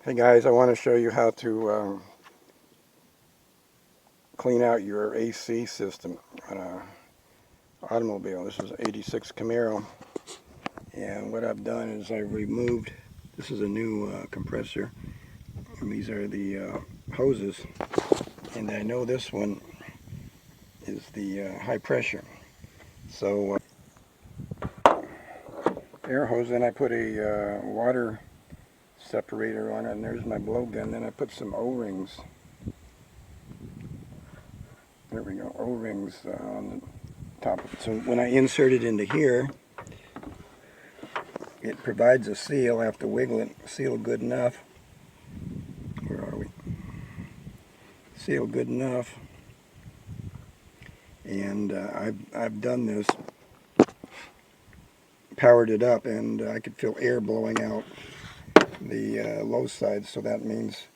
Hey guys, I want to show you how to clean out your AC system on a automobile. This is an '86 Camaro, and what I've done is I've removed, this is a new compressor, and these are the hoses, and I know this one is the high pressure. So air hose, then I put a water separator on it, and there's my blowgun. Then I put some O-rings. There we go, O-rings on the top of it. So when I insert it into here, it provides a seal. I have to wiggle it, seal good enough. Where are we? Seal good enough. And I've done this, powered it up, and I could feel air blowing out the low side. So that means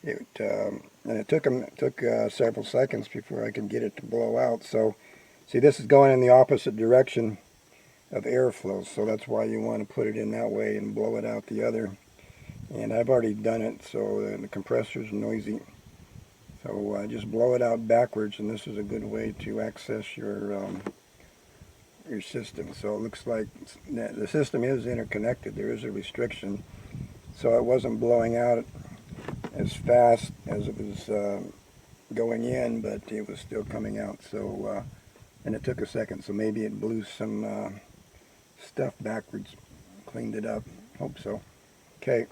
it. And it took several seconds before I could get it to blow out. So see, this is going in the opposite direction of airflow, so that's why you want to put it in that way and blow it out the other. And I've already done it, so the compressor's noisy. So just blow it out backwards, and this is a good way to access your system. So it looks like the system is interconnected. There is a restriction, so it wasn't blowing out as fast as it was going in, but it was still coming out. So and it took a second, so maybe it blew some stuff backwards, cleaned it up. Hope so. Okay.